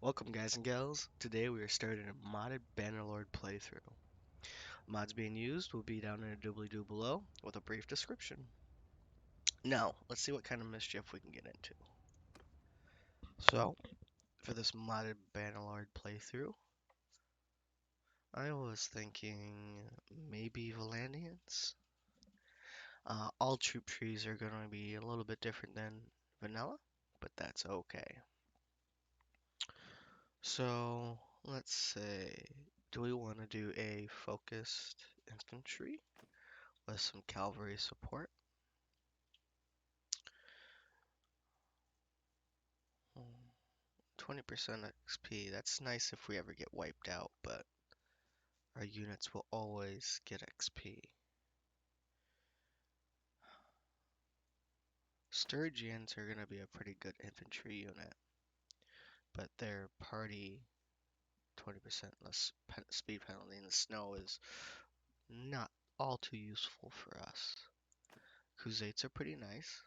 Welcome guys and gals. Today we are starting a modded Bannerlord playthrough. Mods being used will be down in a doobly-doo below with a brief description. Now, let's see what kind of mischief we can get into. So, for this modded Bannerlord playthrough, I was thinking maybe Valandians. All troop trees are going to be a little bit different than vanilla, but that's okay. So, let's say, do we want to do a focused infantry with some cavalry support? 20% XP, that's nice if we ever get wiped out, but our units will always get XP. Sturgeons are going to be a pretty good infantry unit, but their party 20% less speed penalty in the snow is not all too useful for us. Khuzaits are pretty nice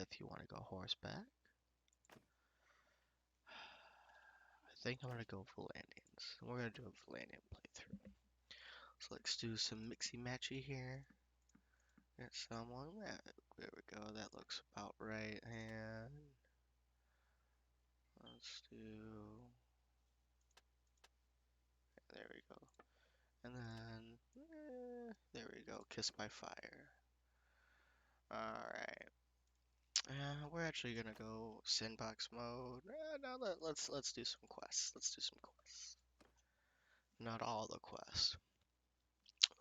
if you want to go horseback. I think I'm going to go Valandians. We're going to do a Valandian playthrough. So let's do some mixy-matchy here. Get someone that, there we go, that looks about right, and let's do, there we go, and then, there we go, Kiss by Fire. Alright, we're actually gonna go sandbox mode. No, let's do some quests, not all the quests.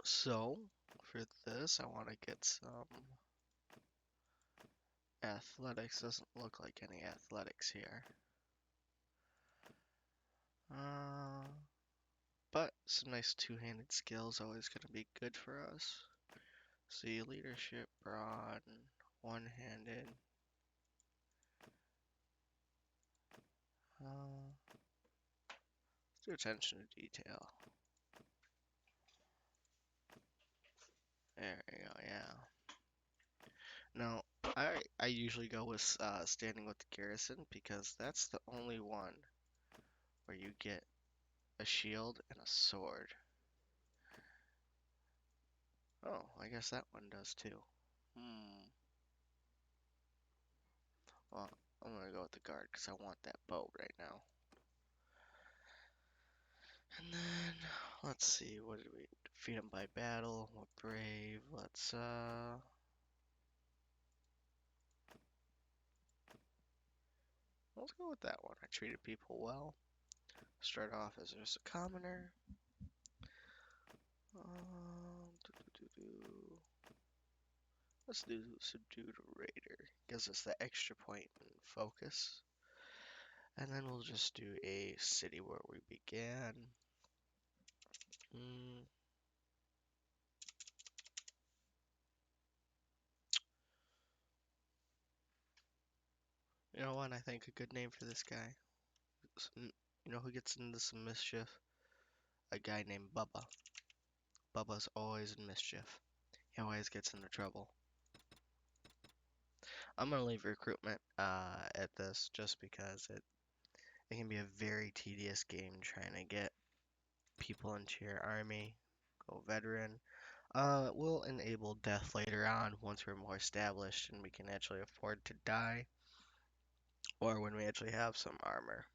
So, for this, I want to get some athletics. Doesn't look like any athletics here. But some nice two-handed skills always gonna be good for us. See, leadership, brawn, one-handed. Let's do attention to detail. There we go, yeah. Now, I usually go with standing with the garrison because that's the only one where you get a shield and a sword. Oh, I guess that one does too. Well, I'm gonna go with the guard because I want that bow right now. And then, let's see, what did we defeat him by battle? What brave? Let's go with that one. I treated people well. Start off as just a commoner. Let's do subdued raider. Gives us the extra point in focus. And then we'll just do a city where we began. You know what? I think a good name for this guy. You know who gets into some mischief? A guy named Bubba. Bubba's always in mischief. He always gets into trouble. I'm gonna leave recruitment at this just because it can be a very tedious game trying to get people into your army. Go veteran. We'll enable death later on once we're more established and we can actually afford to die, or when we actually have some armor.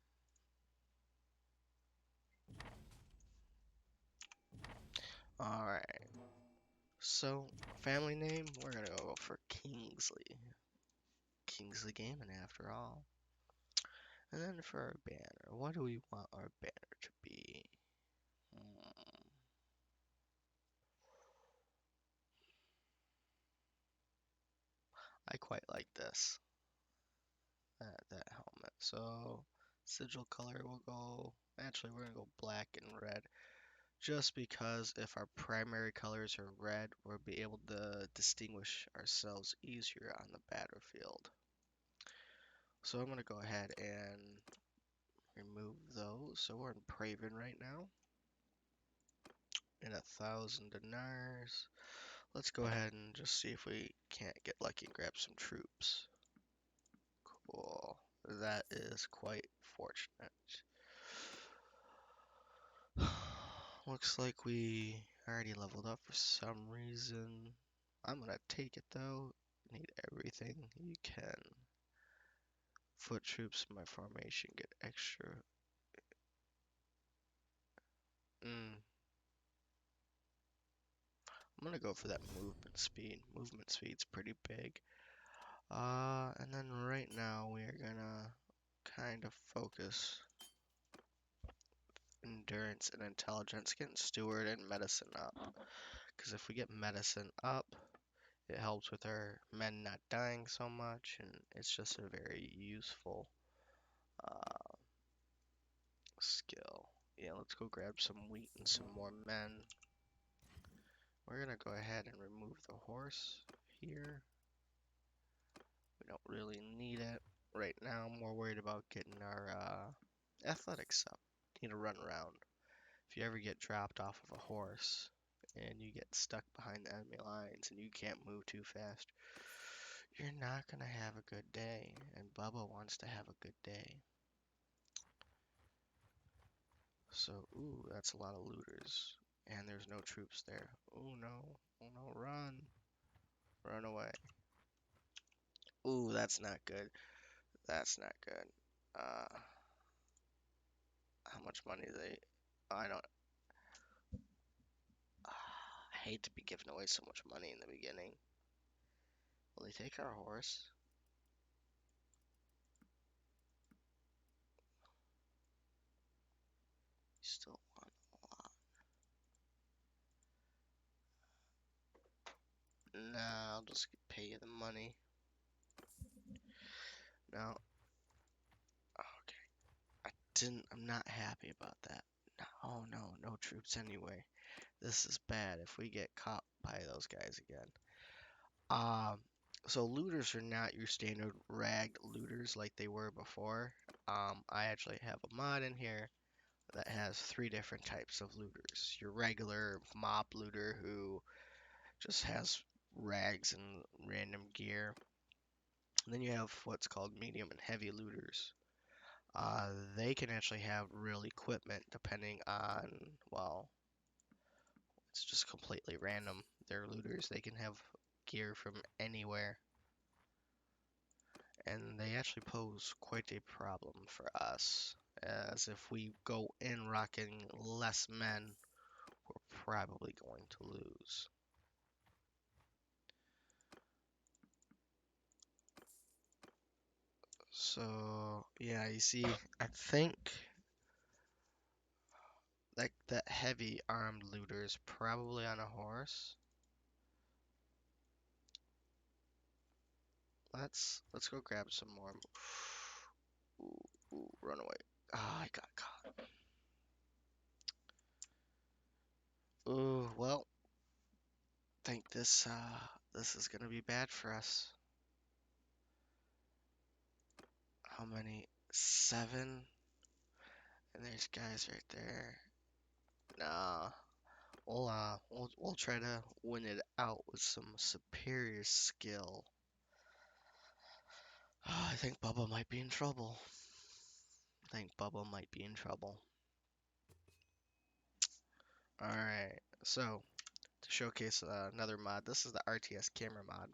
Alright. So, family name, we're gonna go for Kingsley. Kingsley Gaming after all. And then for our banner, what do we want our banner to be? I quite like this. That helmet. So sigil color will go, actually we're gonna go black and red. Just because if our primary colors are red, we'll be able to distinguish ourselves easier on the battlefield. So I'm gonna go ahead and remove those. So we're in Praven right now. And 1,000 dinars. Let's go ahead and just see if we can't get lucky and grab some troops. Cool. That is quite fortunate. Looks like we already leveled up for some reason. I'm gonna take it though. Need everything you can. Foot troops in my formation get extra. I'm gonna go for that movement speed. Movement speed's pretty big. And then right now we are gonna kind of focus endurance and intelligence, getting steward and medicine up. Because if we get medicine up, it helps with our men not dying so much, and it's just a very useful uh, skill. Yeah, let's go grab some wheat and some more men. We're gonna go ahead and remove the horse here. We don't really need it right now. I'm more worried about getting our athletics up. Need to run around. If you ever get dropped off of a horse and you get stuck behind the enemy lines and you can't move too fast, you're not gonna have a good day. And Bubba wants to have a good day. So, ooh, that's a lot of looters. And there's no troops there. Oh no. Oh no, run. Run away. Ooh, that's not good. That's not good. How much money do they... I don't... I hate to be giving away so much money in the beginning. Will they take our horse? Still want a lot. Nah, I'll just pay you the money. No. Okay. I'm not happy about that. No, oh no, no troops anyway. This is bad if we get caught by those guys again. Um, so looters are not your standard ragged looters like they were before. I actually have a mod in here that has 3 different types of looters. Your regular mob looter who just has rags and random gear. And then you have what's called medium and heavy looters. They can actually have real equipment depending on, well, it's just completely random. They're looters. They can have gear from anywhere. And they actually pose quite a problem for us, as if we go in rocking less men, we're probably going to lose. So, yeah, you see, I think like that heavy armed looter is probably on a horse. Let's go grab some more. Ooh, run away. Ah, I got caught. Ooh, well, think this is gonna be bad for us. How many? 7? And there's guys right there. Nah, we'll try to win it out with some superior skill. I think Bubba might be in trouble. I think Bubba might be in trouble. Alright, so to showcase another mod, this is the RTS camera mod.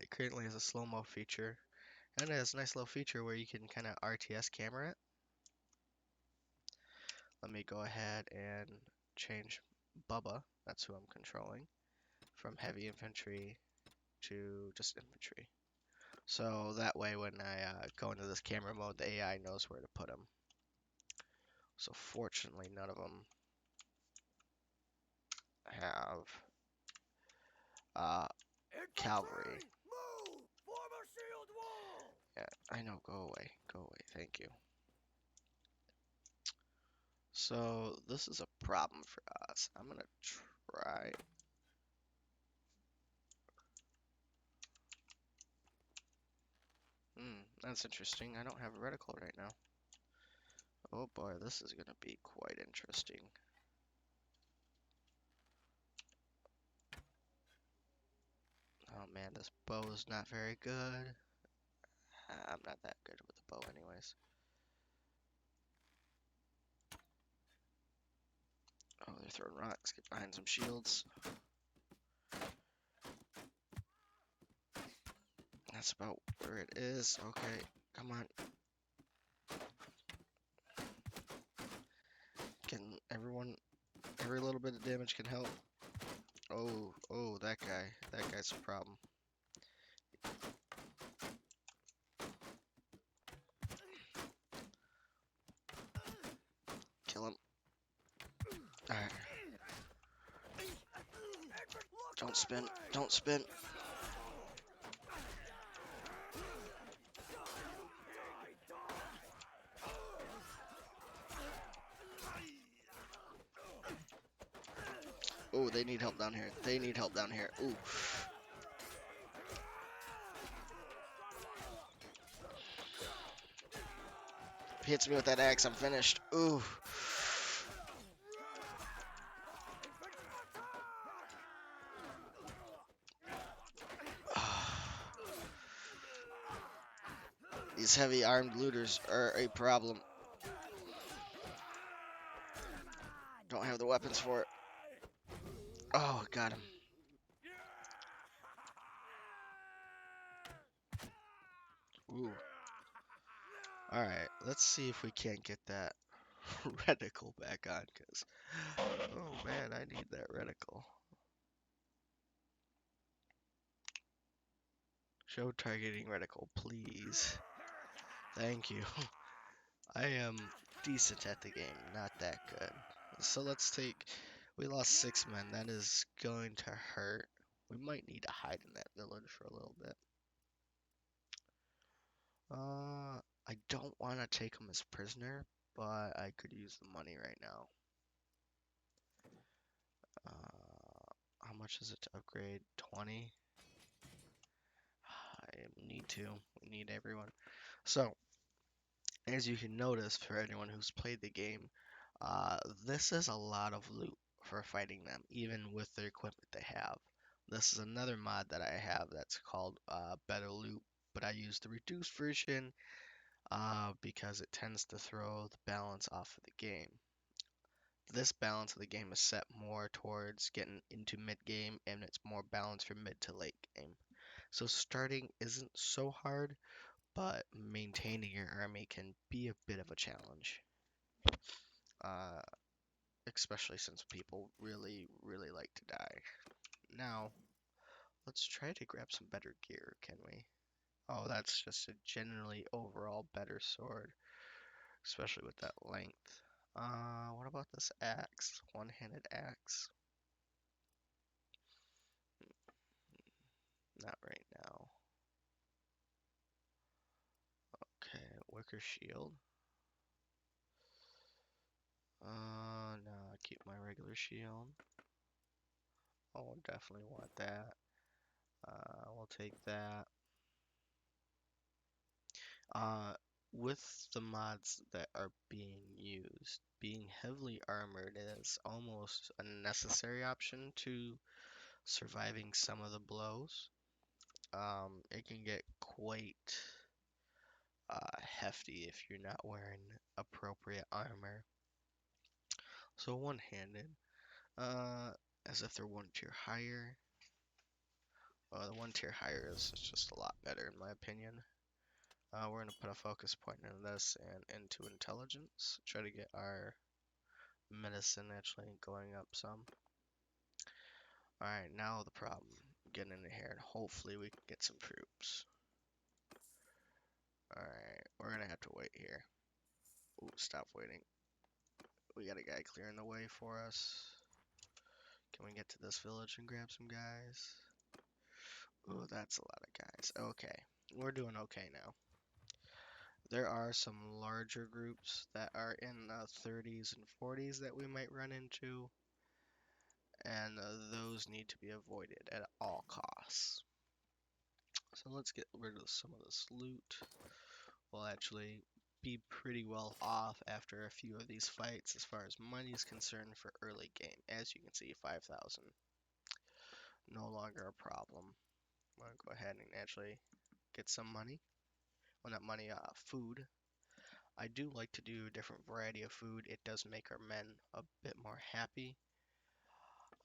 It currently has a slow-mo feature, and it has a nice little feature where you can kind of RTS camera it. Let me go ahead and change Bubba, that's who I'm controlling, from heavy infantry to just infantry. So that way when I go into this camera mode, the AI knows where to put him. So fortunately, none of them have cavalry. Move! Form a shield wall! Yeah, I know, go away, thank you. So this is a problem for us. I'm gonna try. That's interesting. I don't have a reticle right now. Oh boy, this is gonna be quite interesting. Oh man, this bow is not very good. I'm not that good with the bow anyways. Oh, they're throwing rocks. Get behind some shields. That's about where it is. Okay, come on. Can everyone, every little bit of damage can help. Oh, that guy. That guy's a problem. Kill him. Alright. Don't spin. Don't spin. Oh, they need help down here. They need help down here. Ooh. If he hits me with that axe, I'm finished. Ooh. These heavy armed looters are a problem. Don't have the weapons for it. Oh, got him. Ooh. Alright, let's see if we can't get that reticle back on, because, oh man, I need that reticle. Show targeting reticle, please. Thank you. I am decent at the game, not that good. So let's take, we lost 6 men, that is going to hurt. We might need to hide in that village for a little bit. I don't want to take him as prisoner, but I could use the money right now. How much is it to upgrade? 20? I need to. We need everyone. So, as you can notice, for anyone who's played the game, this is a lot of loot for fighting them, even with the equipment they have. This is another mod that I have that's called Better Loot, but I use the reduced version because it tends to throw the balance off of the game. This balance of the game is set more towards getting into mid game, and it's more balanced for mid to late game. So starting isn't so hard, but maintaining your army can be a bit of a challenge. Uh, Especially since people really, really like to die. Now, let's try to grab some better gear, can we? Oh, that's just a generally overall better sword, especially with that length. What about this axe? One-handed axe? Not right now. Okay, wicker shield. No, I keep my regular shield. Oh, definitely want that. We'll take that. Uh, with the mods that are being used, being heavily armored is almost a necessary option to surviving some of the blows. It can get quite hefty if you're not wearing appropriate armor. So one-handed, uh, as if they're one tier higher. The one tier higher is just a lot better in my opinion. We're going to put a focus point into this and into intelligence. Try to get our medicine actually going up some. Alright, now the problem. Getting in here and hopefully we can get some troops. Alright, we're going to have to wait here. Ooh, stop waiting. We got a guy clearing the way for us. Can we get to this village and grab some guys? Ooh, that's a lot of guys. Okay, we're doing okay now. There are some larger groups that are in the 30s and 40s that we might run into, and those need to be avoided at all costs. So let's get rid of some of this loot. We'll actually be pretty well off after a few of these fights as far as money is concerned for early game. As you can see, 5,000. No longer a problem. I'm going to go ahead and actually get some money. that money, food. I do like to do a different variety of food. It does make our men a bit more happy.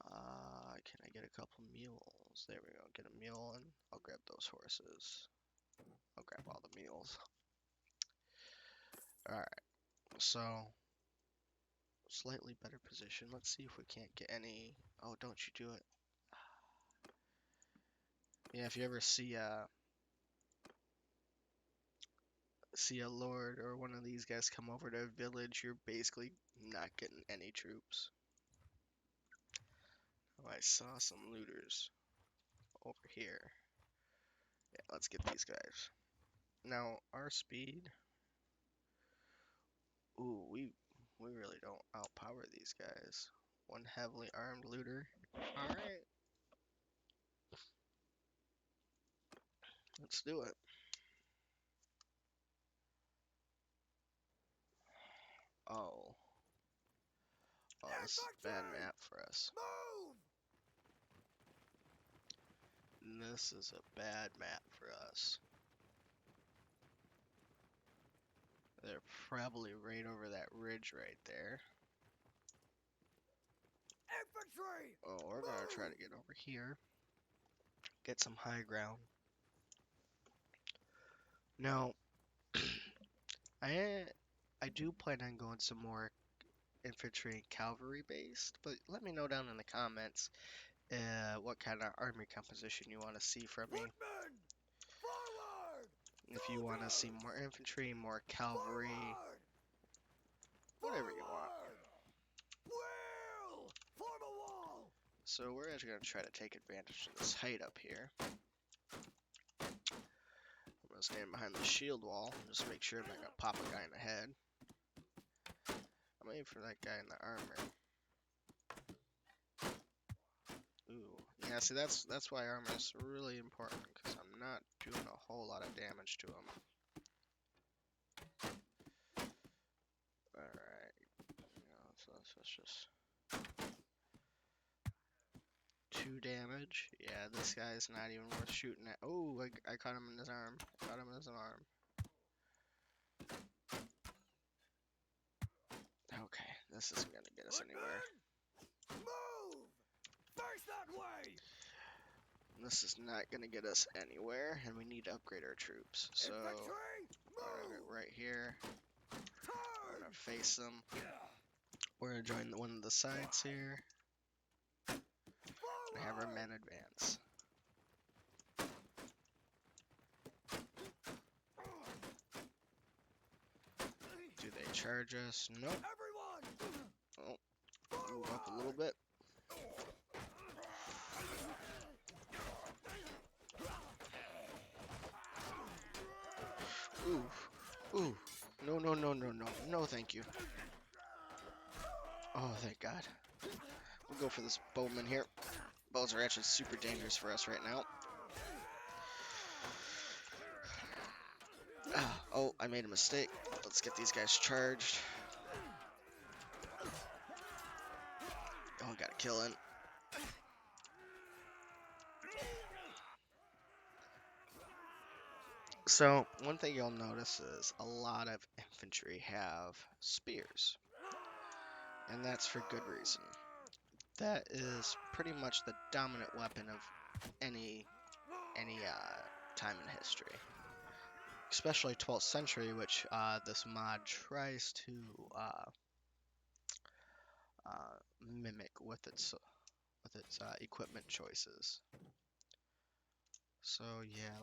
Can I get a couple mules? There we go. Get a mule and I'll grab those horses. I'll grab all the mules. Alright, so slightly better position. Let's see if we can't get any. Oh, don't you do it. Yeah, if you ever see a lord or one of these guys come over to a village, you're basically not getting any troops. Oh, I saw some looters over here. Yeah, let's get these guys. Now, our speed. Ooh, we really don't outpower these guys. One heavily armed looter. Alright, let's do it. Oh. Oh, this is a bad Infantry! map for us. Move! This is a bad map for us. They're probably right over that ridge right there. Infantry! Oh, we're gonna try to get over here. Get some high ground. Now, I I do plan on going some more infantry and cavalry based, but let me know down in the comments what kind of army composition you want to see from me. Woodmen! Forward! If you want to see more infantry, more cavalry, Forward! whatever you want. Forward! Wheel! Form a wall! So we're actually going to try to take advantage of this height up here. I'm going to stand behind the shield wall and just make sure I'm not going to pop a guy in the head. I'm waiting for that guy in the armor. Ooh, yeah, see that's why armor is really important, because I'm not doing a whole lot of damage to him. Alright, so that's just 2 damage. Yeah, this guy's not even worth shooting at. Oh, I caught him in his arm. I caught him in his arm. Okay, this isn't gonna get us anywhere. Move! Face that way! This is not gonna get us anywhere, and we need to upgrade our troops. So, Infantry! Move! right here, I'm Turn! gonna face them. We're gonna join one of the sides here, and have our Forward! men advance. Do they charge us? Nope. Everyone! Oh, move up a little bit. Ooh, ooh. No, no, no, no, no. No, thank you. Oh, thank God. We'll go for this bowman here. Bows are actually super dangerous for us right now. Oh, I made a mistake. Let's get these guys charged. Oh, got a kill in. So, one thing you'll notice is a lot of infantry have spears. And that's for good reason. That is pretty much the dominant weapon of any time in history. Especially 12th century, which this mod tries to mimic with its equipment choices. So yeah,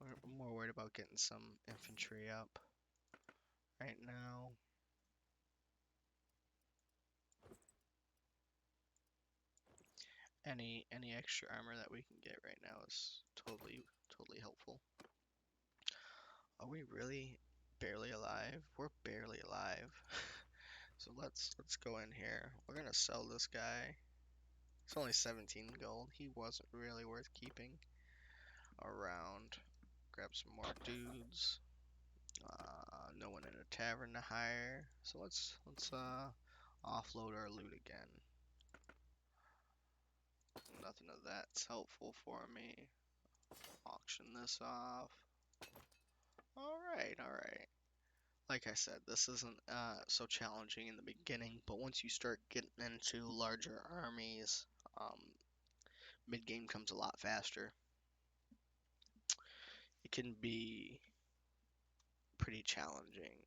we're more worried about getting some infantry up right now. Any extra armor that we can get right now is totally helpful. Are we really barely alive? We're barely alive. So let's go in here. We're gonna sell this guy. It's only 17 gold. He wasn't really worth keeping around. Grab some more dudes. No one in a tavern to hire. So let's offload our loot again. Nothing of that's helpful for me. Auction this off. Alright, alright. Like I said, this isn't so challenging in the beginning, but once you start getting into larger armies, um, mid-game comes a lot faster. It can be pretty challenging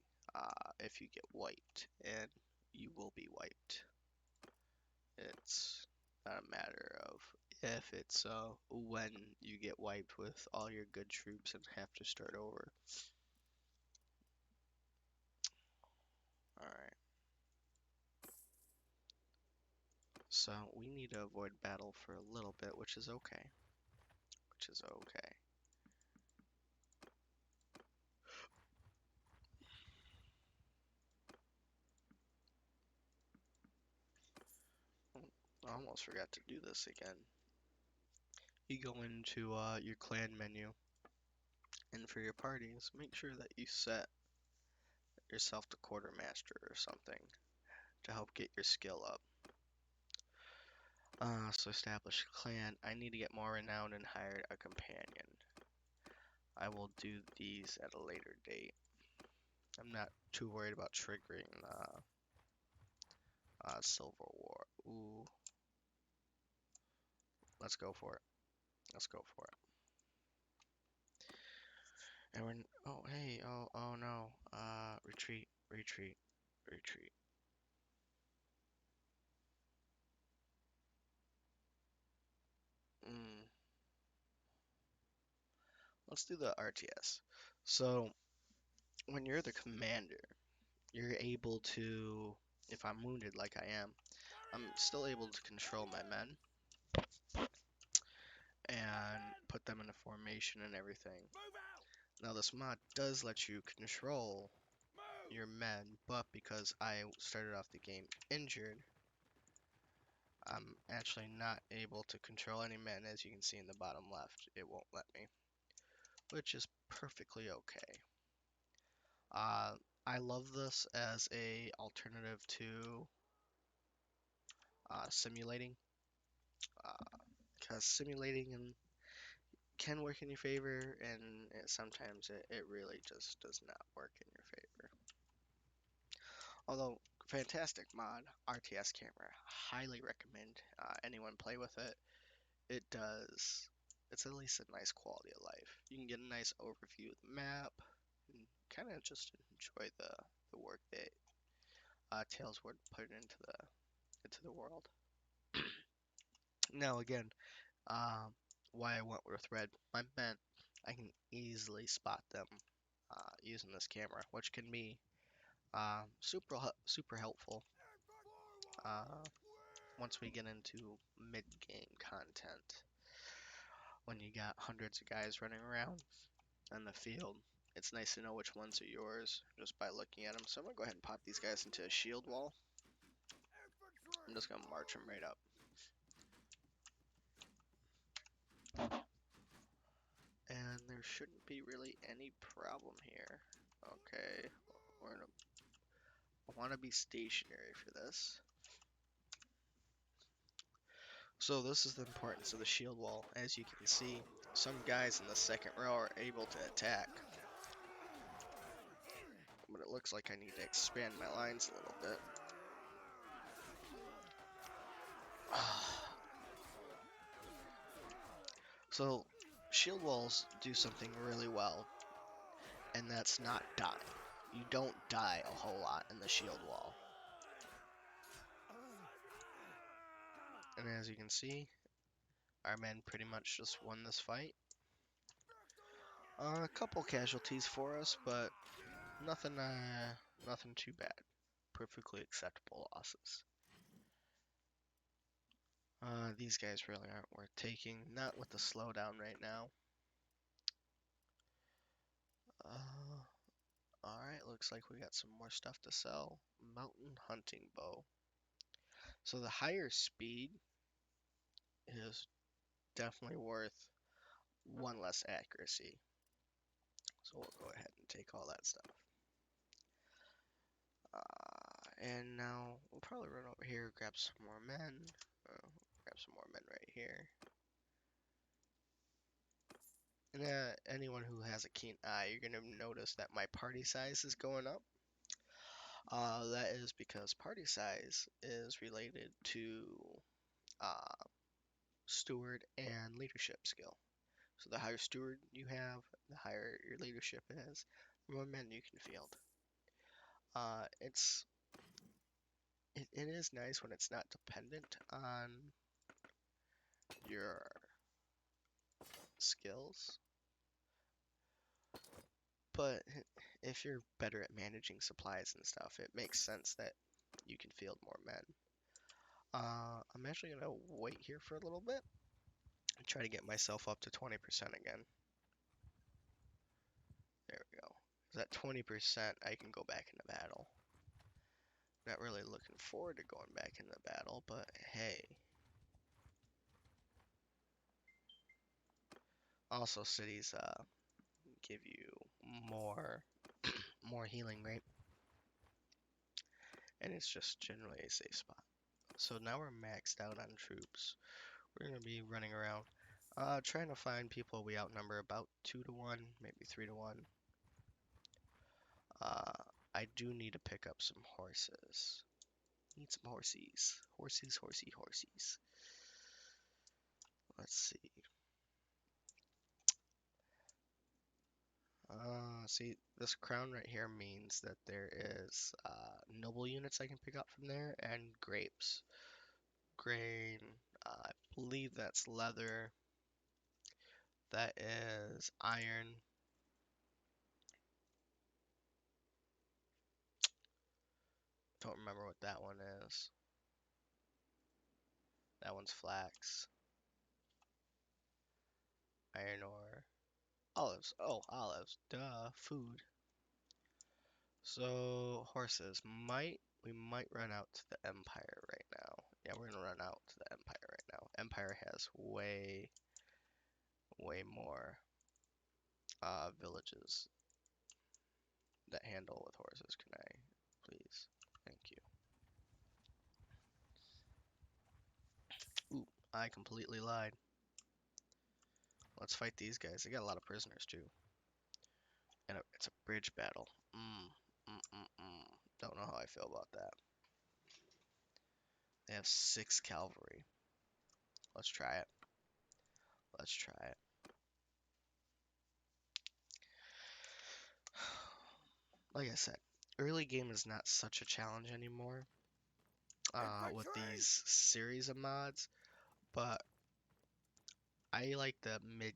if you get wiped, and you will be wiped. It's not a matter of if, it's when you get wiped with all your good troops and have to start over. Alright, so we need to avoid battle for a little bit, which is okay. Which is okay. I almost forgot to do this again. You go into your clan menu, and for your parties, make sure that you set yourself to quartermaster or something to help get your skill up. So establish clan. I need to get more renowned and hire a companion. I will do these at a later date. I'm not too worried about triggering Silver War. Ooh, let's go for it. Let's go for it. And we're oh hey oh no. Retreat, retreat, retreat. Mm, let's do the RTS. So when you're the commander, you're able to, if I'm wounded like I am, I'm still able to control my men and put them in a formation and everything. Move out! Now this mod does let you control Move! your men, but because I started off the game injured, I'm actually not able to control any men. As you can see in the bottom left, it won't let me, which is perfectly okay. Uh, I love this as a alternative to simulating, because simulating can work in your favor, and sometimes it really just does not work in your favor. Although, fantastic mod, RTS camera, highly recommend anyone play with it. It does, it's at least a nice quality of life. You can get a nice overview of the map, and kind of just enjoy the work that Tales would put into the world. Now again, why I went with red, my men, I can easily spot them using this camera, which can be super helpful once we get into mid-game content. When you got hundreds of guys running around on the field, it's nice to know which ones are yours just by looking at them. So I'm gonna go ahead and pop these guys into a shield wall. I'm just gonna march them right up. And there shouldn't be really any problem here. Okay, we're gonna, I want to be stationary for this. So this is the importance of the shield wall. As you can see, some guys in the second row are able to attack. But it looks like I need to expand my lines a little bit. So shield walls do something really well, and that's not dying. You don't die a whole lot in the shield wall. And as you can see, our men pretty much just won this fight. A couple casualties for us, but nothing too bad. Perfectly acceptable losses. These guys really aren't worth taking. Not with the slowdown right now. Alright, looks like we got some more stuff to sell. Mountain hunting bow. So the higher speed is definitely worth one less accuracy. So we'll go ahead and take all that stuff. And now we'll probably run over here, grab some more men. Grab some more men right here. And anyone who has a keen eye, you're gonna notice that my party size is going up. That is because party size is related to uh, steward and leadership skill. So the higher steward you have, the higher your leadership is, the more men you can field. It is nice when it's not dependent on your skills, but if you're better at managing supplies and stuff, it makes sense that you can field more men. I'm actually gonna wait here for a little bit and try to get myself up to 20% again. There we go. 'Cause at 20%, I can go back into battle. Not really looking forward to going back into battle, but hey. Also, cities give you more more healing rate, and it's just generally a safe spot. So now we're maxed out on troops. We're gonna be running around, trying to find people we outnumber about 2 to 1, maybe 3 to 1. Uh, I do need to pick up some horses. Need some horsies. Horsies, horsey, horsies. Let's see. See, this crown right here means that there is noble units I can pick up from there and grapes. Grain, I believe that's leather. That is iron. Don't remember what that one is. That one's flax. Iron ore. Olives. Oh, olives. Duh. Food. So, horses. We might run out to the Empire right now. Yeah, we're gonna run out to the Empire right now. Empire has way more villages that handle with horses. Can I, please? Thank you. Ooh, I completely lied. Let's fight these guys. They got a lot of prisoners too. And it's a bridge battle. Don't know how I feel about that. They have 6 cavalry. Let's try it. Let's try it. Like I said, early game is not such a challenge anymore with these series of mods, but I like the mid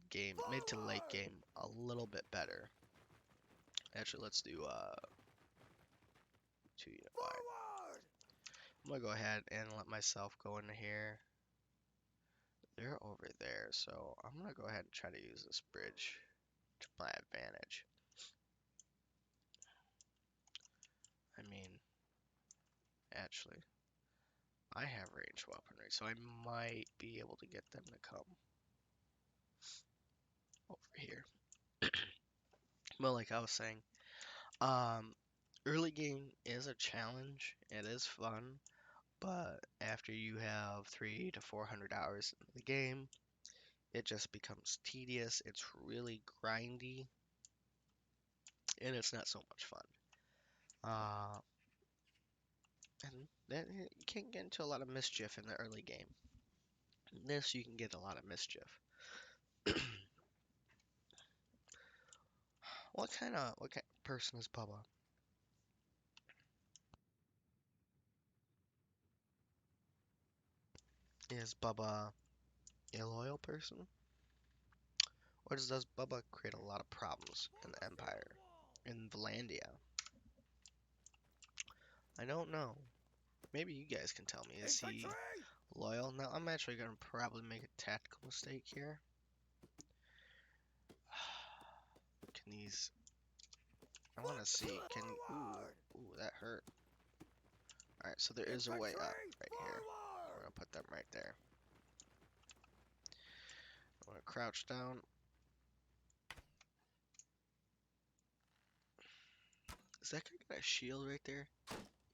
to late game a little bit better. Actually, let's do 2 unit wide. I'm gonna go ahead and let myself go into here. They're over there, so I'm gonna go ahead and try to use this bridge to my advantage. I mean, actually, I have ranged weaponry, so I might be able to get them to come over here. Well, like I was saying, early game is a challenge. It is fun, but after you have 300 to 400 hours in the game, it just becomes tedious. It's really grindy, and it's not so much fun. Uh, and then you can't get into a lot of mischief in the early game. In this, you can get a lot of mischief. What kind of person is Bubba? Is Bubba a loyal person? Or does Bubba create a lot of problems in the Empire? In Valandia? I don't know. Maybe you guys can tell me. Is he loyal? Now, I'm actually going to probably make a tactical mistake here. Can these... I want to see. Can... Ooh, that hurt. Alright, so there is a way up right here. We're going to put them right there. I'm going to crouch down. Is that guy got a shield right there?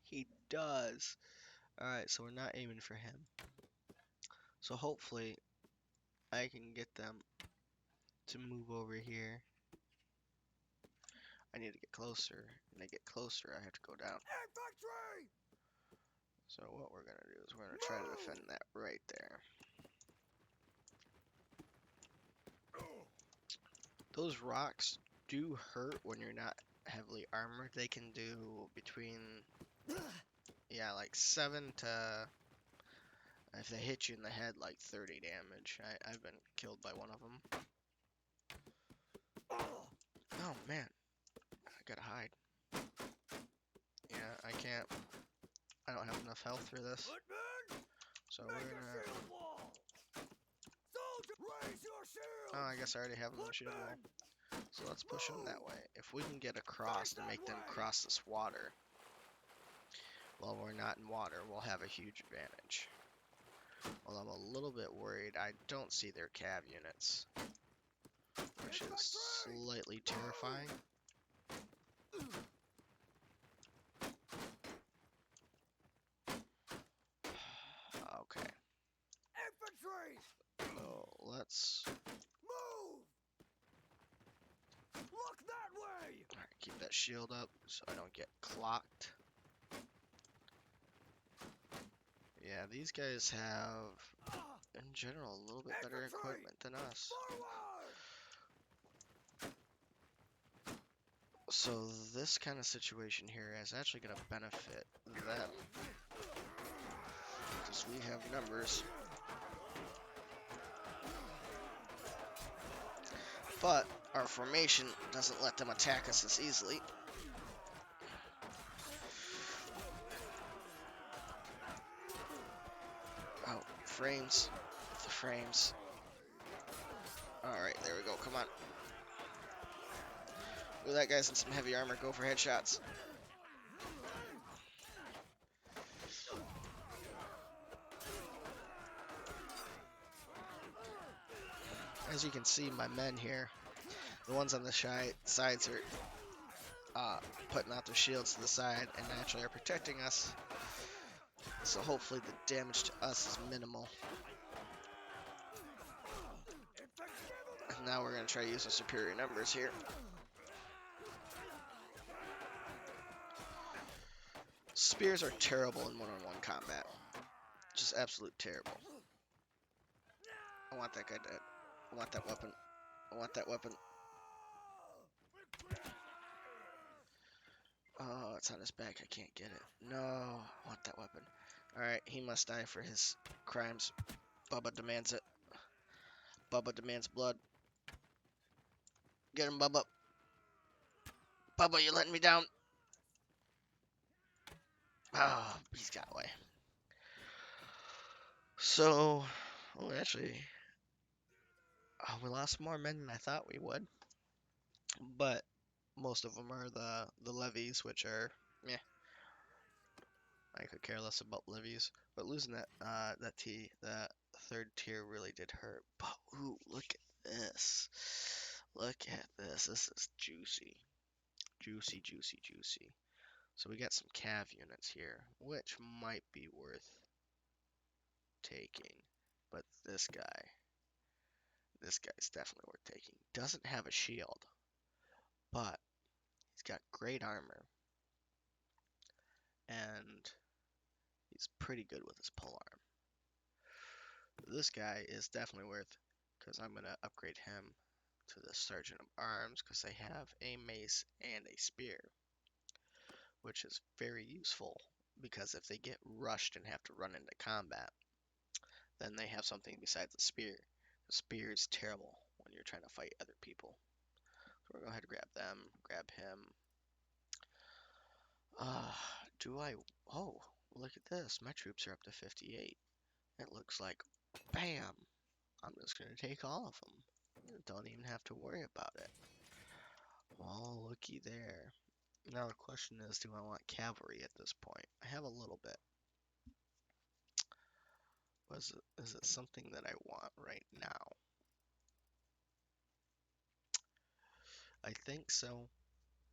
He does. Alright, so we're not aiming for him. So hopefully I can get them to move over here. I need to get closer. And to get closer, I have to go down. Infantry! So what we're gonna do is we're gonna try to defend that right there. Those rocks do hurt when you're not heavily armored. They can do between, yeah, like 7 to, if they hit you in the head, like 30 damage. I've been killed by one of them. Oh man, I gotta hide. Yeah, I can't. I don't have enough health for this. Footman! So Make we're a gonna. shield wall! Soldier, raise your shield! Oh, I guess I already have them on the shield wall. So let's push them that way. If we can get across to make them cross this water while we're not in water, we'll have a huge advantage. Well, I'm a little bit worried. I don't see their cav units, which is slightly terrifying. Okay. Infantry! So let's Move! Look that way! keep that shield up so I don't get clocked. Yeah, these guys have, in general, a little bit better equipment than us. Forward! So this kind of situation here is actually going to benefit them, because we have numbers. But our formation doesn't let them attack us as easily. Oh, frames. The frames. Alright, there we go. Come on. Ooh, that guy's in some heavy armor. Go for headshots. As you can see, my men here, the ones on the sides are putting out their shields to the side and naturally are protecting us. So hopefully the damage to us is minimal. And now we're going to try using superior numbers here. Spears are terrible in one-on-one combat. Just absolute terrible. I want that guy dead. I want that weapon. I want that weapon. Oh, it's on his back. I can't get it. No, I want that weapon. Alright, he must die for his crimes. Bubba demands it. Bubba demands blood. Get him, Bubba. Bubba, you're letting me down. Oh, he's got away. So, oh, actually, we lost more men than I thought we would. But most of them are the levies, which are, meh. I could care less about levies. But losing that third tier really did hurt. But ooh, look at this. Look at this. This is juicy. Juicy, juicy, juicy. So we got some cav units here, which might be worth taking. But this guy's definitely worth taking. Doesn't have a shield, but he's got great armor. And he's pretty good with his polearm. This guy is definitely worth, because I'm going to upgrade him to the Sergeant of Arms, because they have a mace and a spear, which is very useful, because if they get rushed and have to run into combat, then they have something besides the spear. The spear is terrible when you're trying to fight other people. So we're going to go ahead and grab them, grab him. Do I? Oh, look at this. My troops are up to 58. It looks like, bam, I'm just going to take all of them. Don't even have to worry about it. Oh, looky there. Now the question is, do I want cavalry at this point? I have a little bit. Is it something that I want right now? I think so,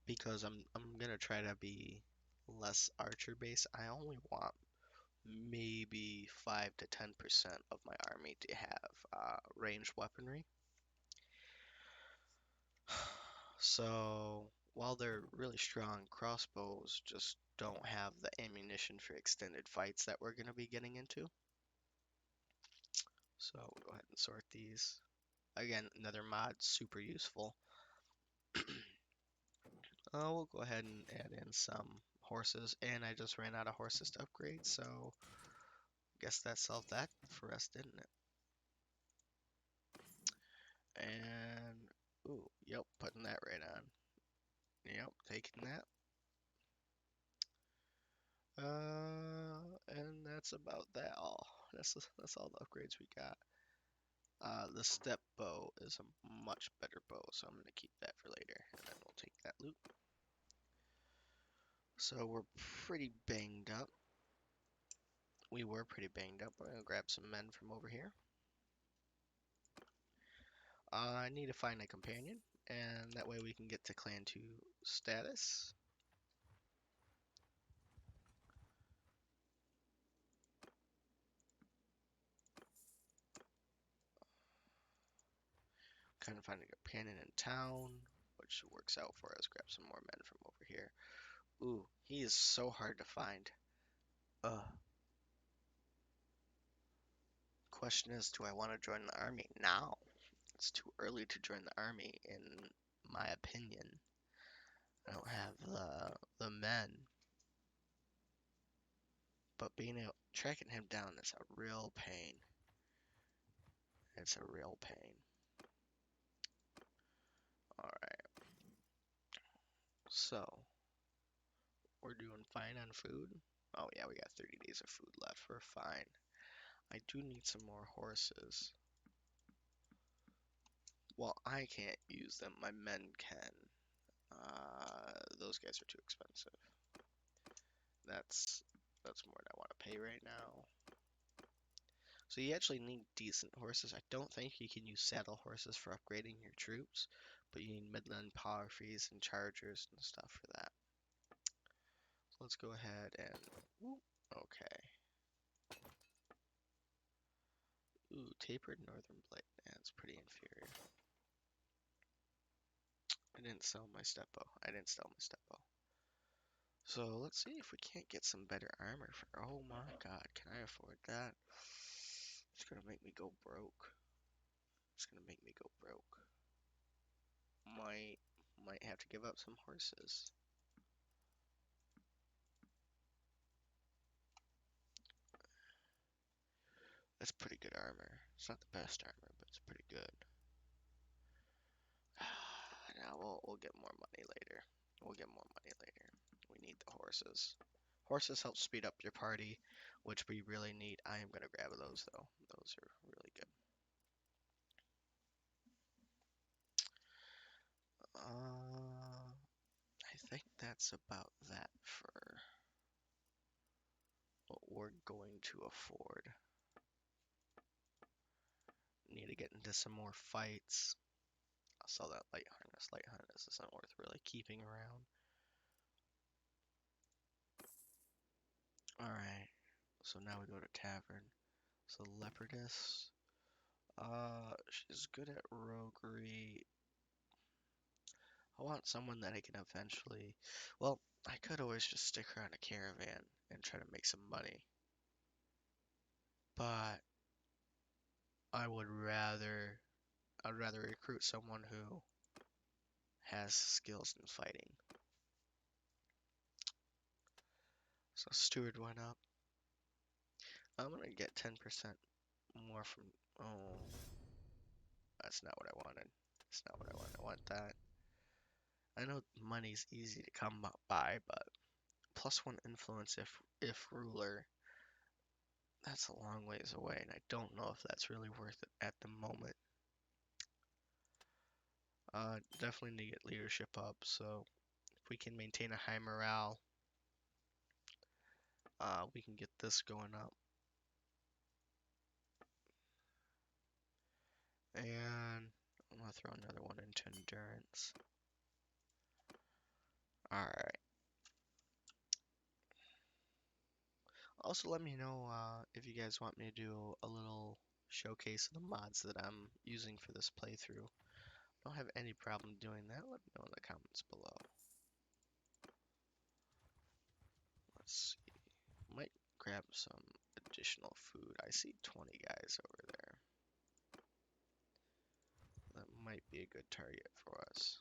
because I'm gonna try to be less archer based. I only want maybe 5 to 10% of my army to have ranged weaponry. So while they're really strong, crossbows just don't have the ammunition for extended fights that we're going to be getting into. So we'll go ahead and sort these. Again, another mod, super useful. We'll go ahead and add in some horses, and I just ran out of horses to upgrade, so guess that solved that for us, didn't it? And, ooh, yep, putting that right on. Yep, taking that. And that's about that all. That's all the upgrades we got. The step bow is a much better bow, so I'm gonna keep that for later, and then we'll take that loot. So we're pretty banged up. We were pretty banged up. We're gonna grab some men from over here. I need to find a companion, and that way we can get to Clan 2 status. Kind of find a companion in town, which works out for us. Grab some more men from over here. Ooh, he is so hard to find. Question is, do I want to join the army now? It's too early to join the army, in my opinion. I don't have the men, but tracking him down is a real pain. It's a real pain. All right, so we're doing fine on food. Oh yeah, we got 30 days of food left. We're fine. I do need some more horses. Well, I can't use them. My men can. Those guys are too expensive. That's that's more than I want to pay right now. So you actually need decent horses. I don't think you can use saddle horses for upgrading your troops, but you need Midland Power Frees and Chargers and stuff for that. So let's go ahead and okay. Ooh, tapered Northern Blade. That's pretty inferior. I didn't sell my step bow. I didn't sell my step bow. So let's see if we can't get some better armor for. Oh my God, can I afford that? It's gonna make me go broke. It's gonna make me go broke. Might have to give up some horses. That's pretty good armor. It's not the best armor, but it's pretty good. Now we'll get more money later. We'll get more money later. We need the horses. Horses help speed up your party, which we really need. I am gonna grab those though. Those are really good. I think that's about that for what we're going to afford. Need to get into some more fights. I'll sell that light harness. Light harness isn't worth really keeping around. Alright, so now we go to tavern. So leopardess. She's good at roguery. I want someone that I can eventually. Well, I could always just stick her on a caravan and try to make some money. But I would rather. I'd rather recruit someone who has skills in fighting. So steward went up. I'm gonna get 10% more from. Oh, that's not what I wanted. That's not what I wanted. I want that. I know money's easy to come by, but +1 influence if ruler, that's a long ways away, and I don't know if that's really worth it at the moment. Definitely need to get leadership up, so if we can maintain a high morale, we can get this going up. And I'm gonna throw another one into endurance. Alright. Also, let me know if you guys want me to do a little showcase of the mods that I'm using for this playthrough. don't have any problem doing that. Let me know in the comments below. Let's see. Might grab some additional food. I see 20 guys over there. That might be a good target for us.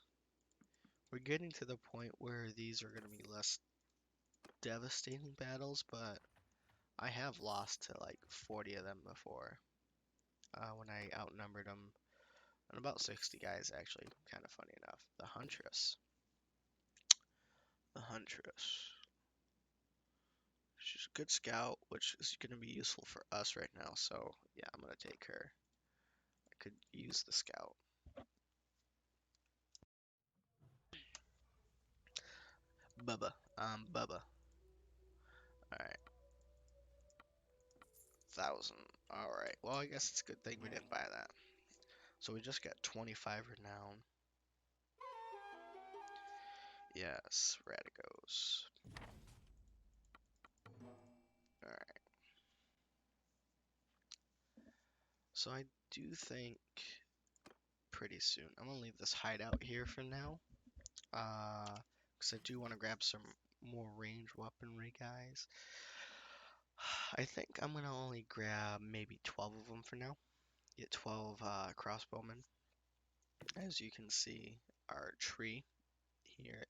We're getting to the point where these are going to be less devastating battles, but I have lost to like 40 of them before when I outnumbered them. And about 60 guys, actually. Kind of funny enough. The Huntress. The Huntress. She's a good scout, which is going to be useful for us right now. So, yeah, I'm going to take her. I could use the scout. Bubba. Bubba. Alright. 1,000. Alright. Well, I guess it's a good thing we didn't buy that. So we just got 25 renown. Yes, Radicos. Alright. So I do think pretty soon. I'm gonna leave this hideout here for now. Because I do want to grab some more ranged weaponry, guys. I think I'm gonna only grab maybe 12 of them for now. Get 12 crossbowmen. As you can see, our tree here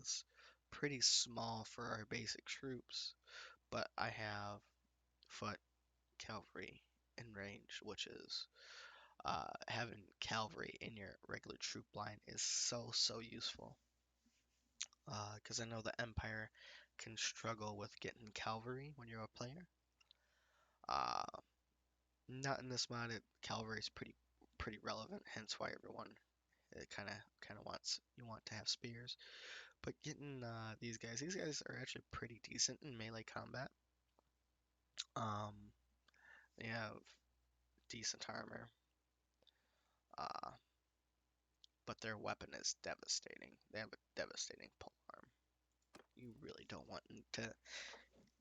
is pretty small for our basic troops, but I have foot cavalry in range, which is having cavalry in your regular troop line is so useful. Because I know the Empire can struggle with getting cavalry when you're a player. Uh, Not in this mod. Cavalry is pretty relevant, hence why everyone it kind of wants you want to have spears. But getting these guys are actually pretty decent in melee combat. Um, they have decent armor, uh, but their weapon is devastating. They have a devastating polearm. You really don't want to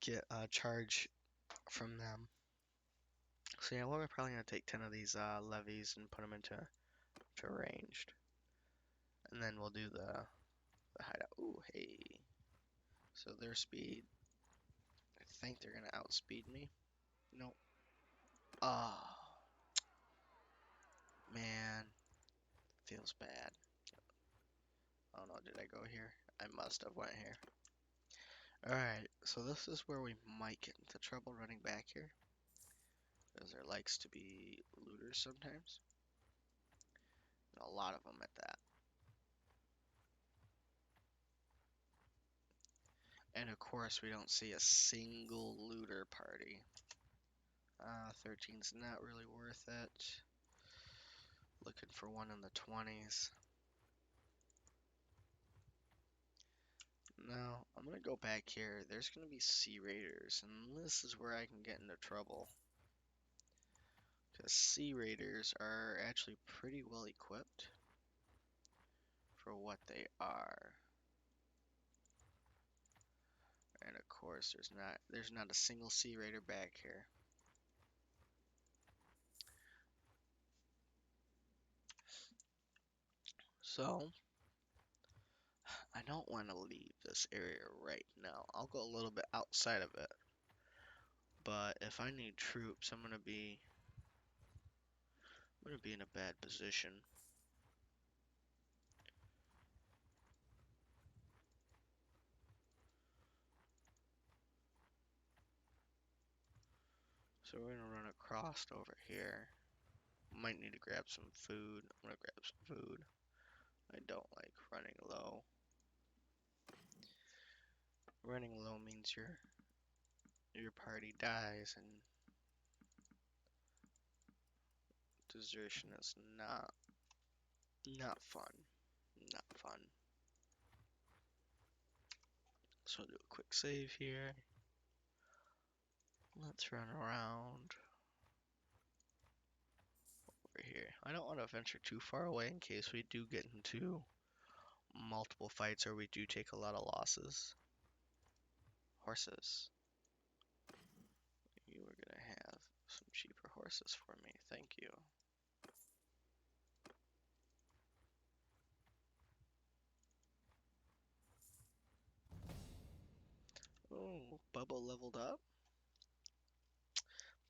get a charge from them. So yeah, we're probably gonna take 10 of these levies and put them into ranged, and then we'll do the hideout. Ooh, hey. So their speed, I think they're gonna outspeed me. Nope. Oh, man, feels bad. Oh no, did I go here? I must have went here. Alright, so this is where we might get into trouble running back here. Because there likes to be looters sometimes. A lot of them at that. And of course, we don't see a single looter party. 13's not really worth it. Looking for one in the 20s. No, I'm gonna go back here. There's gonna be Sea Raiders, and this is where I can get into trouble. Because Sea Raiders are actually pretty well equipped for what they are. And of course, there's not a single Sea Raider back here. So, I don't want to leave this area right now. I'll go a little bit outside of it. But if I need troops, I'm gonna be in a bad position. So we're gonna run across over here. Might need to grab some food. I'm gonna grab some food. I don't like running low. Running low means your party dies, and desertion is not fun. Not fun. So I'll do a quick save here. Let's run around over here. I don't want to venture too far away in case we do get into multiple fights or we do take a lot of losses. Horses. You are gonna have some cheaper horses for me. Thank you. Oh, Bubba leveled up.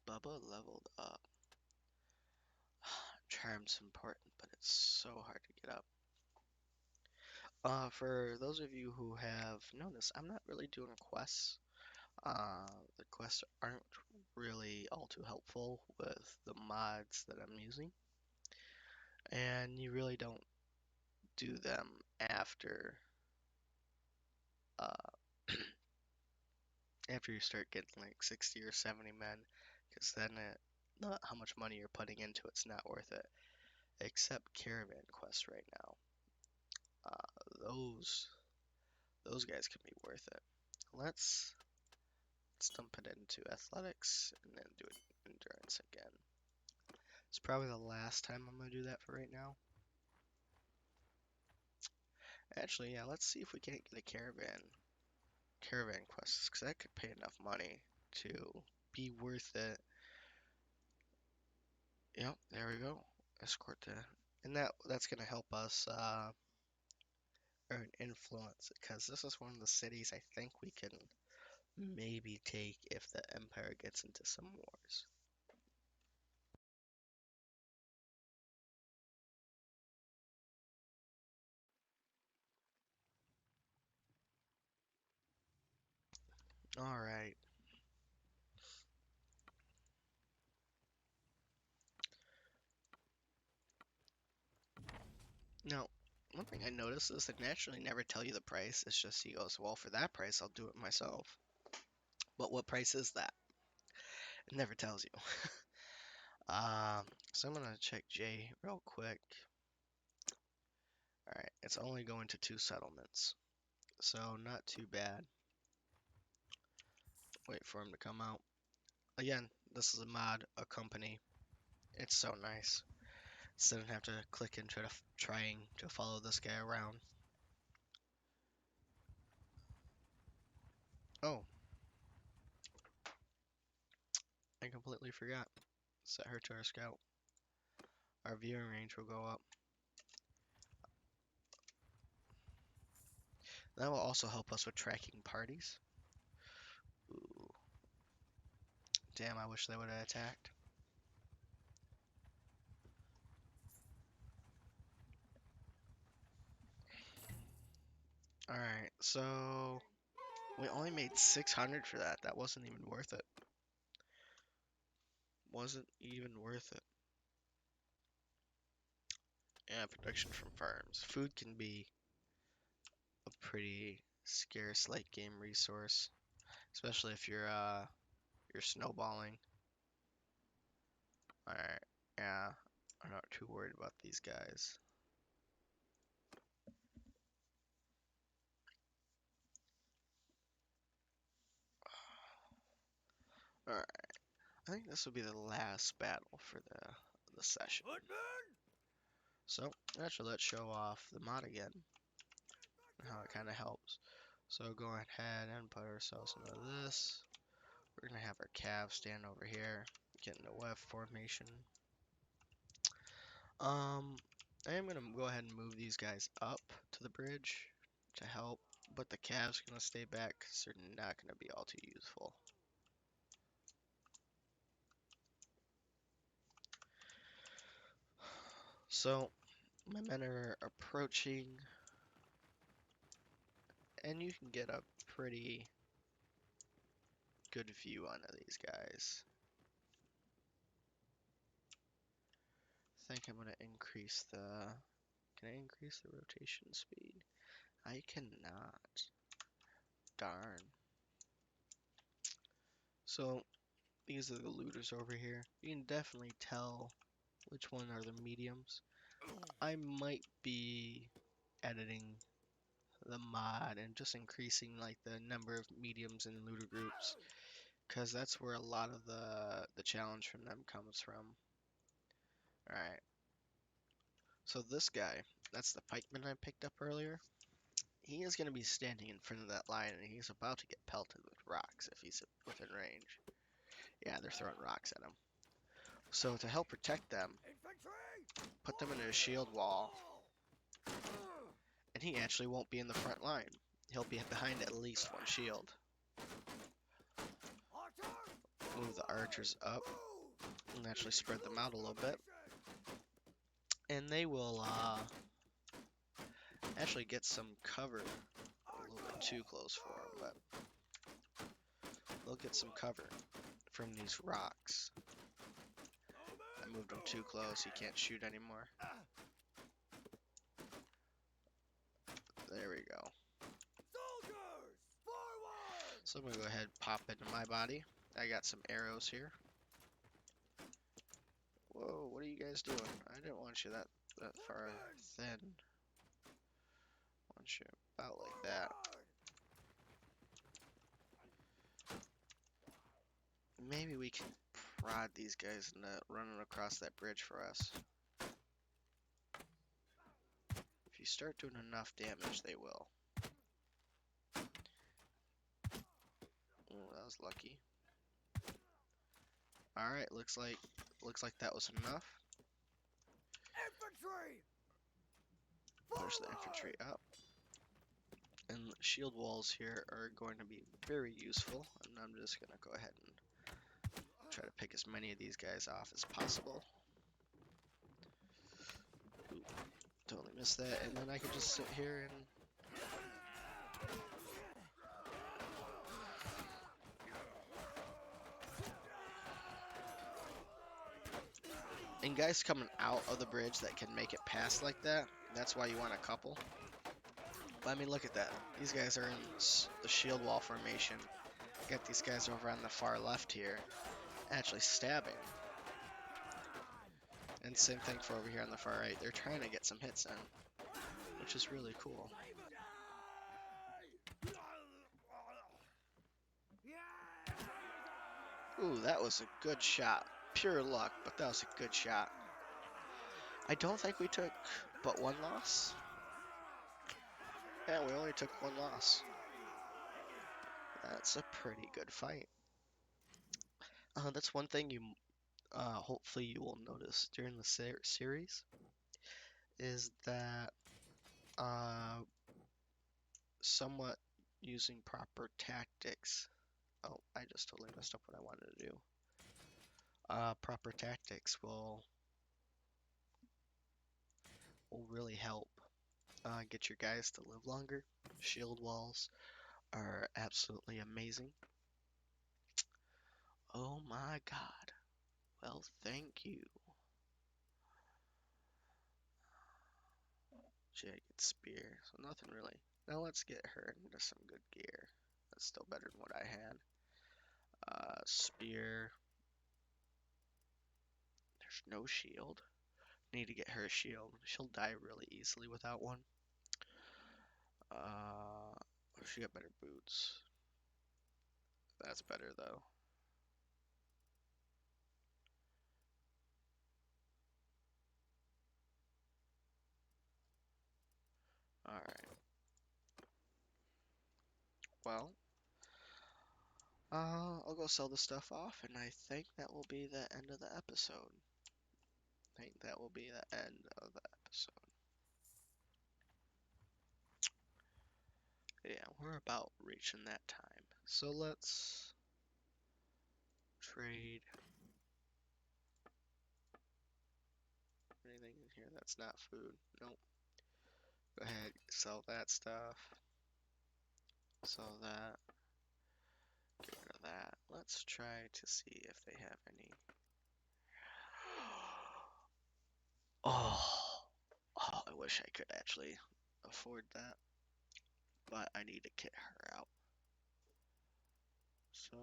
Bubba leveled up. Charm's important, but it's so hard to get up. For those of you who have noticed, I'm not really doing quests. The quests aren't really all too helpful with the mods that I'm using, and you really don't do them after uh, after you start getting like 60 or 70 men, because then not how much money you're putting into it's not worth it. Except caravan quests right now. Those guys can be worth it. Let's dump it into athletics and then do endurance again. It's probably the last time I'm gonna do that for right now. Actually, yeah, let's see if we can't get a caravan quests, because that could pay enough money to be worth it. Yep, there we go. Escort to, and that's gonna help us earn influence, because this is one of the cities I think we can maybe take if the Empire gets into some wars. Alright. Now, one thing I noticed is they naturally never tell you the price. It's just he goes, well, for that price, I'll do it myself. But what price is that? It never tells you. So I'm gonna check J real quick. Alright, it's only going to 2 settlements. So not too bad. Wait for him to come out. Again, this is a mod, Accompany. It's so nice. So I don't have to click and trying to follow this guy around. Oh, I completely forgot. Set her to our scout. Our viewing range will go up. That will also help us with tracking parties. Ooh. Damn, I wish they would have attacked. Alright, so we only made 600 for that. That wasn't even worth it. Wasn't even worth it. Yeah, production from farms. Food can be a pretty scarce late game resource, especially if you're snowballing. Alright, yeah, I'm not too worried about these guys. Alright, I think this will be the last battle for the session. So, actually, let's show off the mod again and how it kind of helps. So, go ahead and put ourselves into this. We're going to have our calves stand over here, get in the web formation. I am going to go ahead and move these guys up to the bridge to help, but the calves are going to stay back because they're not going to be all too useful. So, my men are approaching, and you can get a pretty good view on these guys. I think I'm going to increase the... Can I increase the rotation speed? I cannot. Darn. So, these are the looters over here. You can definitely tell which one are the mediums. I might be editing the mod and just increasing like the number of mediums in looter groups, because that's where a lot of the challenge from them comes from. Alright. So this guy, that's the pikeman I picked up earlier. He is going to be standing in front of that line, and he's about to get pelted with rocks if he's within range. Yeah, they're throwing rocks at him. So to help protect them, put them in a shield wall, and he actually won't be in the front line. He'll be behind at least one shield. archers up and actually spread them out a little bit. And they will actually get some cover. A little bit too close for them, but they'll get some cover from these rocks. I moved him too close, he can't shoot anymore. There we go. So I'm gonna go ahead and pop into my body. I got some arrows here. Whoa, what are you guys doing? I didn't want you that far thin. I want you about like that. Maybe we can prod these guys into running across that bridge for us. If you start doing enough damage, they will. Oh, that was lucky. Alright, looks like that was enough. Infantry! Push the infantry up. And shield walls here are going to be very useful. And I'm just going to go ahead and try to pick as many of these guys off as possible. Ooh, totally missed that. And then I can just sit here and... And guys coming out of the bridge that can make it past like that, that's why you want a couple. But I mean, look at that. These guys are in the shield wall formation. Got these guys over on the far left here, actually stabbing. And same thing for over here on the far right. They're trying to get some hits in, which is really cool. Ooh, that was a good shot. Pure luck, but that was a good shot. I don't think we took but one loss. Yeah, we only took one loss. That's a pretty good fight. That's one thing you, hopefully you will notice during the series, is that somewhat using proper tactics. Oh, I just totally messed up what I wanted to do. Proper tactics will really help get your guys to live longer. Shield walls are absolutely amazing. Oh my god. Well, thank you. Jagged spear. So nothing really. Now let's get her into some good gear. That's still better than what I had. Spear. There's no shield. Need to get her a shield. She'll die really easily without one. She got better boots. That's better though. Alright. Well, I'll go sell the stuff off, and I think that will be the end of the episode. I think that will be the end of the episode. Yeah, we're about reaching that time. So let's trade anything in here that's not food. Nope. Go ahead, sell that stuff. Sell that. Get rid of that. Let's try to see if they have any. Oh, I wish I could actually afford that, but I need to kit her out. So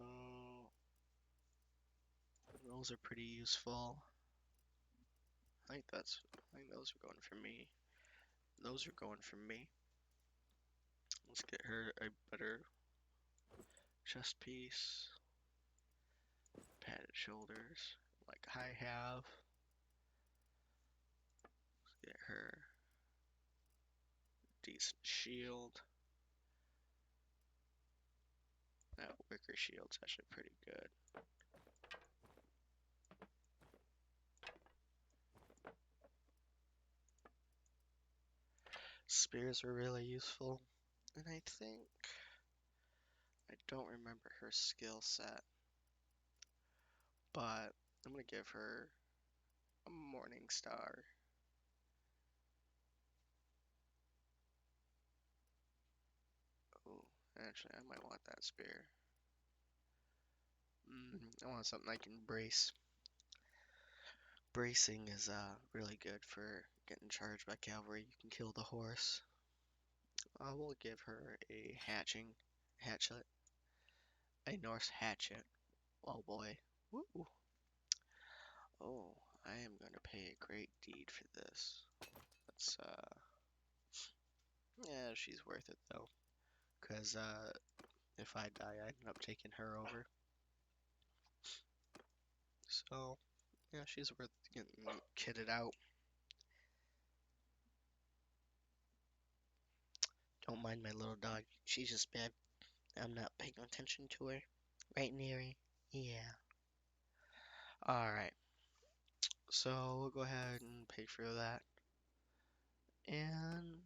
those are pretty useful. I think those are going for me. Those are going for me. Let's get her a better chest piece. Padded shoulders, like I have. Let's get her decent shield. That wicker shield's actually pretty good. Spears are really useful. And I don't remember her skill set. but I'm gonna give her a morning star. Oh, actually, I might want that spear. I want something I can brace. Bracing is really good for getting charged by cavalry. You can kill the horse. We'll give her a hatchet, a Norse hatchet. Oh boy. Woo. Oh, I am gonna pay a great deed for this. Let's yeah, she's worth it though, 'cause if I die, I end up taking her over. So yeah, she's worth getting kitted out. Don't mind my little dog. She's just bad. I'm not paying attention to her. Right, Neri? Yeah. Alright, so we'll go ahead and pay for that. And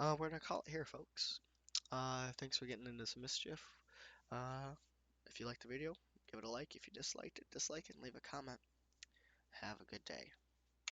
we're gonna call it here, folks. Thanks for getting into some mischief. Uh, if you liked the video, give it a like. If you disliked it, dislike it and leave a comment. Have a good day.